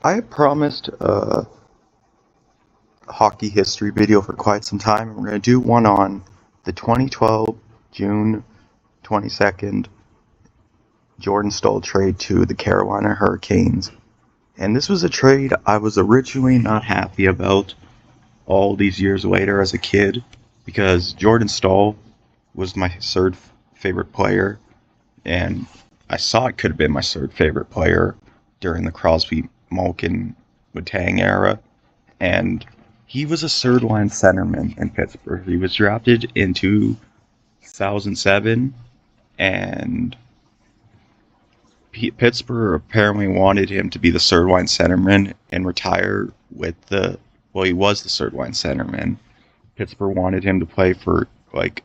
I had promised a hockey history video for quite some time, and we're going to do one on the 2012 June 22nd Jordan Staal trade to the Carolina Hurricanes. And this was a trade I was originally not happy about all these years later as a kid, because Jordan Staal was my third favorite player, and I saw it could have been my third favorite player during the Crosby, Malkin, Letang era, and he was a third line centerman in Pittsburgh. He was drafted in 2007, and Pittsburgh apparently wanted him to be the third line centerman and retire with the. Well, he was the third line centerman. Pittsburgh wanted him to play for like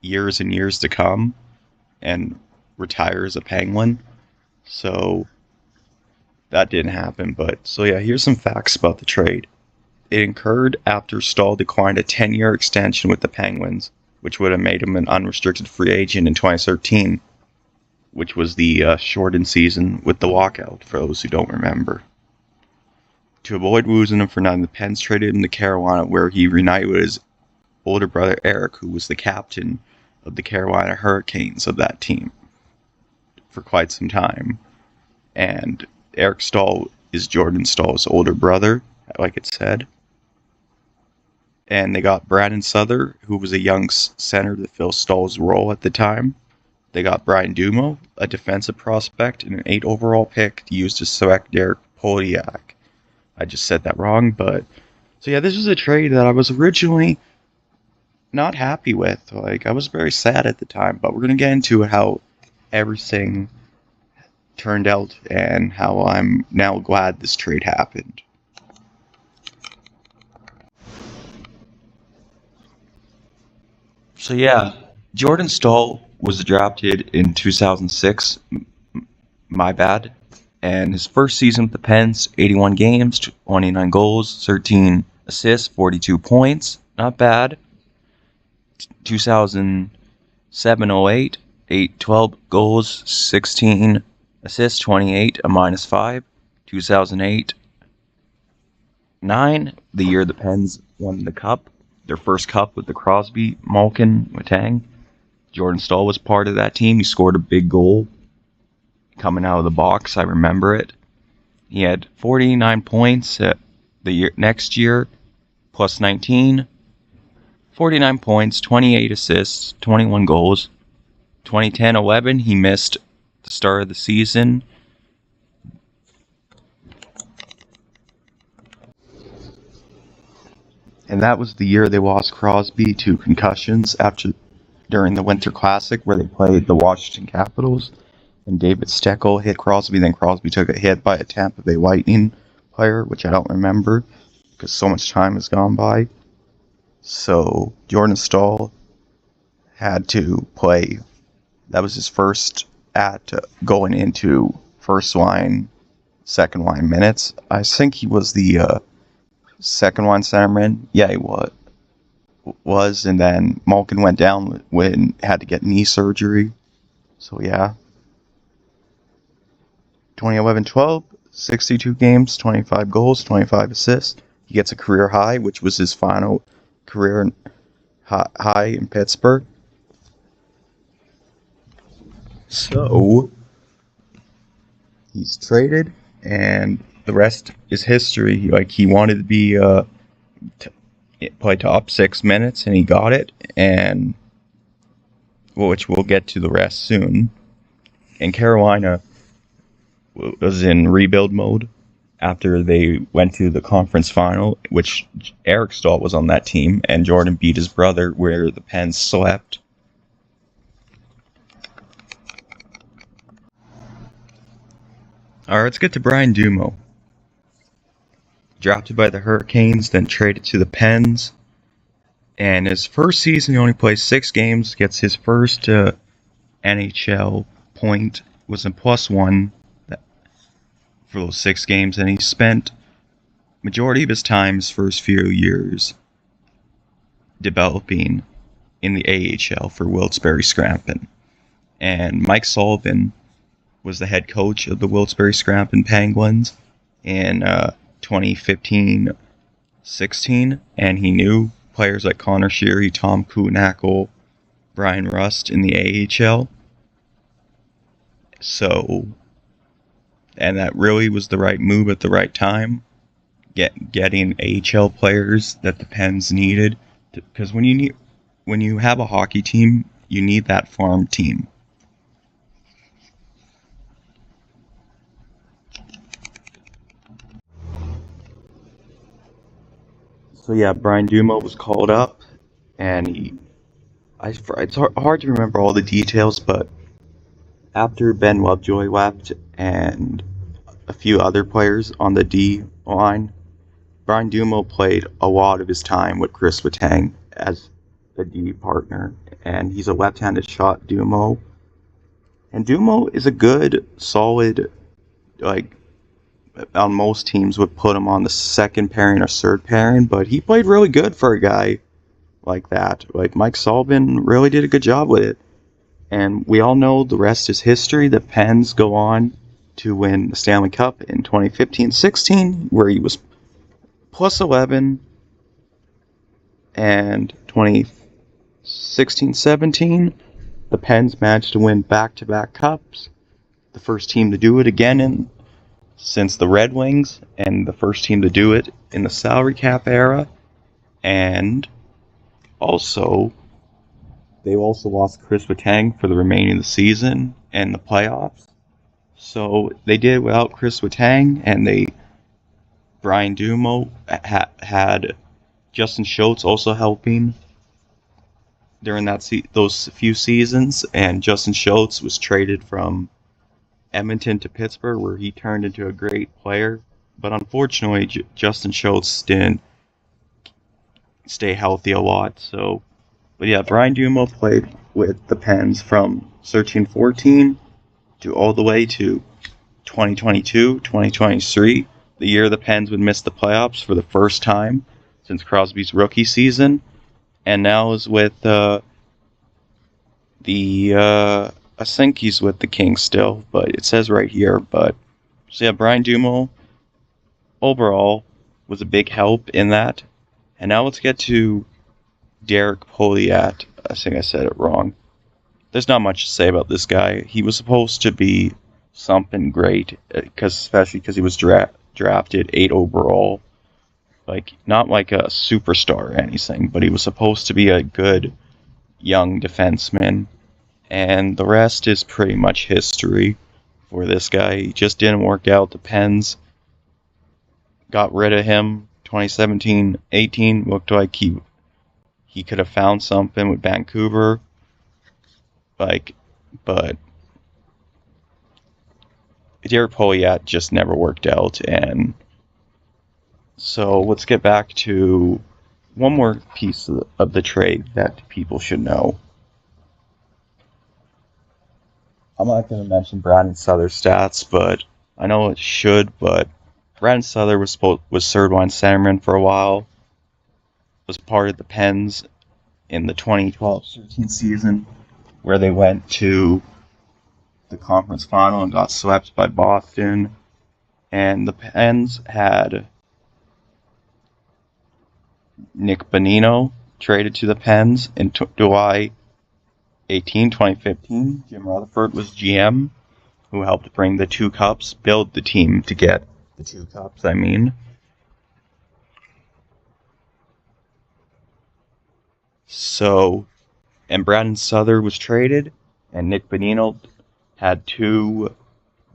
years and years to come and retire as a Penguin. So that didn't happen. But so yeah, here's some facts about the trade. It occurred after Staal declined a 10-year extension with the Penguins, which would have made him an unrestricted free agent in 2013, which was the shortened season with the lockout, for those who don't remember. To avoid losing him for nothing, the Pens traded him to Carolina, where he reunited with his older brother Eric, who was the captain of the Carolina Hurricanes of that team for quite some time. And Eric Staal is Jordan Staal's older brother, like it said. And they got Brandon Souther, who was a young center to fill Staal's role at the time. They got Brian Dumo, a defensive prospect, and an 8 overall pick used to select Derek Polyak. I just said that wrong, but... So yeah, this was a trade that I was originally not happy with. Like, I was very sad at the time, but we're going to get into how everything turned out and how I'm now glad this trade happened. So yeah, Jordan Staal was drafted in 2006. My bad. And his first season with the Pens, 81 games, 29 goals, 13 assists, 42 points. Not bad. 2007-08, 12 goals, 16 assists, 28, a -5. 2008-9, the year the Pens won the Cup, their first Cup with the Crosby, Malkin, Letang. Jordan Staal was part of that team. He scored a big goal coming out of the box. I remember it. He had 49 points the next year, plus 19. 49 points, 28 assists, 21 goals. 2010-11, he missed the start of the season. And that was the year they lost Crosby to concussions during the Winter Classic, where they played the Washington Capitals. And David Steckel hit Crosby, then Crosby took a hit by a Tampa Bay Lightning player, which I don't remember because so much time has gone by. So Jordan Staal had to play. That was his first at going into first line, second line minutes. I think he was the second line centerman. Yeah, he was, and then Malkin went down when had to get knee surgery. So yeah. 2011-12, 62 games, 25 goals, 25 assists. He gets a career high, which was his final career high in Pittsburgh. So, he's traded, and the rest is history. Like, he wanted to be play top 6 minutes, and he got it, and which we'll get to the rest soon. And Carolina was in rebuild mode after they went to the conference final, which Eric Staal was on that team, and Jordan beat his brother where the Pens slept. Alright, let's get to Brian Dumo. Drafted by the Hurricanes, then traded to the Pens. And his first season, he only plays 6 games, gets his first NHL point, was in +1 for those 6 games, and he spent majority of his time his first few years developing in the AHL for Wilkes-Barre Scranton. And Mike Sullivan was the head coach of the Wilkes-Barre Scranton Penguins, in 2015-16, and he knew players like Connor Sheary, Tom Kuhnackel, Brian Rust in the AHL. So, and that really was the right move at the right time. Getting AHL players that the Pens needed, because when you have a hockey team, you need that farm team. So yeah, Brian Dumo was called up, and it's hard to remember all the details, but after Ben Lovejoy left and a few other players on the D line, Brian Dumo played a lot of his time with Chris Letang as the D partner, and he's a left-handed shot, Dumo. And Dumo is a good, solid, like, on most teams would put him on the second pairing or third pairing, but he played really good for a guy like that. Like, Mike Sullivan really did a good job with it. And we all know the rest is history. The Pens go on to win the Stanley Cup in 2015-16, where he was plus 11, and 2016-17, the Pens managed to win back-to-back cups. The first team to do it again since the Red Wings, and the first team to do it in the salary cap era. And also, they also lost Chris Letang for the remaining of the season and the playoffs. So they did it without Chris Letang, and Brian Dumo had Justin Schultz also helping during those few seasons, and Justin Schultz was traded from Edmonton to Pittsburgh, where he turned into a great player. But unfortunately, Justin Schultz didn't stay healthy a lot. But yeah, Brian Dumo played with the Pens from 13-14 to all the way to 2022-2023, the year the Pens would miss the playoffs for the first time since Crosby's rookie season, and now is with I think he's with the Kings still, but it says right here. But so yeah, Brian Dumo overall was a big help in that. And now let's get to Derek Pouliot. I think I said it wrong. There's not much to say about this guy. He was supposed to be something great, especially because he was drafted 8 overall. Like, not like a superstar or anything, but he was supposed to be a good young defenseman. And the rest is pretty much history for this guy. He just didn't work out. The Pens got rid of him 2017-18. Looked like he could have found something with Vancouver. But Derek Pouliot just never worked out. And so let's get back to one more piece of the trade that people should know. I'm not going to mention Brandon Souther's stats, but I know it should. But Brandon Souther was third-line centerman for a while. Was part of the Pens in the 2012-13 season, where they went to the conference final and got swept by Boston. And the Pens had Nick Bonino traded to the Pens in July 2015. Jim Rutherford was GM, who helped bring the 2 cups, build the team to get the 2 cups, So, and Brandon Souther was traded, and Nick Bonino had 2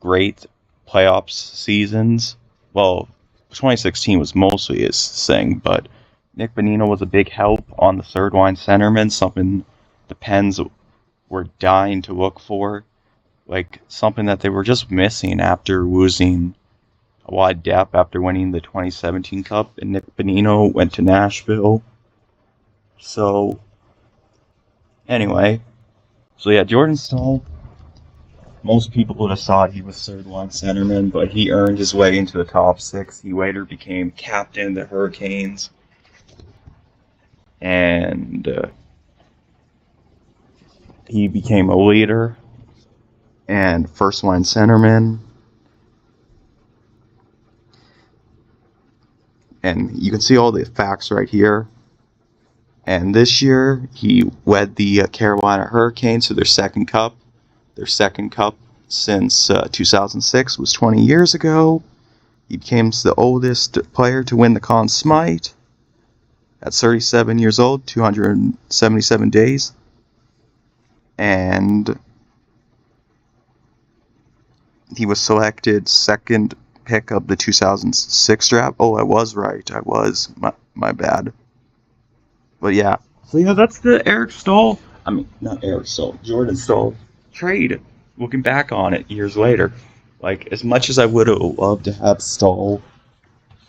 great playoffs seasons. Well, 2016 was mostly his thing, but Nick Bonino was a big help on the third-line centerman, something the Pens were dying to look for, like something that they were just missing after losing a lot of depth after winning the 2017 Cup, and Nick Bonino went to Nashville. So, anyway, Jordan Staal, most people would have thought he was third-line centerman, but he earned his way into the top 6. He later became captain of the Hurricanes, and he became a leader and first-line centerman. and you can see all the facts right here. And this year, he led the Carolina Hurricanes to their second cup. Their second cup since 2006 was 20 years ago. He became the oldest player to win the Conn Smythe at 37 years old, 277 days. And he was selected second pick of the 2006 draft. Oh, I was right. I was. My bad. But yeah. So yeah, that's the Eric Staal. I mean, not Eric Staal. Jordan Staal trade. Looking back on it years later, like as much as I would have loved to have Staal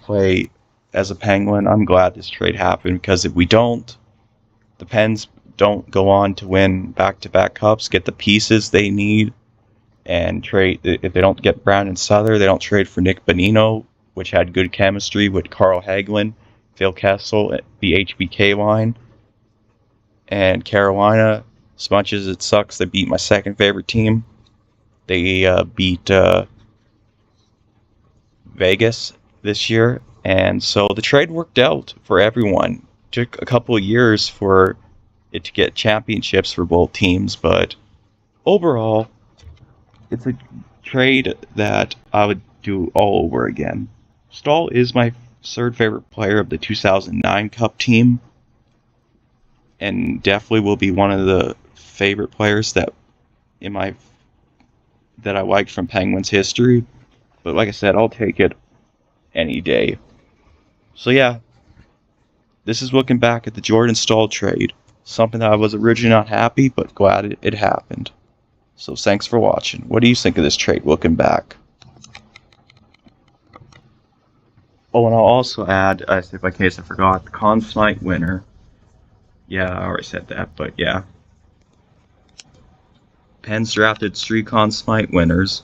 play as a Penguin, I'm glad this trade happened, because if we don't, the Pens don't go on to win back-to-back cups, get the pieces they need, and trade. If they don't get Brown and Sutter, they don't trade for Nick Bonino, which had good chemistry with Carl Hagelin, Phil Kessel, the HBK line. And Carolina, as much as it sucks, they beat my second favorite team. They beat Vegas this year, and so the trade worked out for everyone. Took a couple of years for it to get championships for both teams, but overall, it's a trade that I would do all over again. Staal is my third favorite player of the 2009 Cup team, and definitely will be one of the favorite players that I liked from Penguins history. But like I said, I'll take it any day. So yeah, this is looking back at the Jordan Staal trade. Something that I was originally not happy, but glad it happened. So thanks for watching. What do you think of this trade looking back? Oh, and I'll also add, if in case I forgot, the Conn Smythe winner. Yeah, I already said that, but yeah. Pens drafted 3 Conn Smythe winners.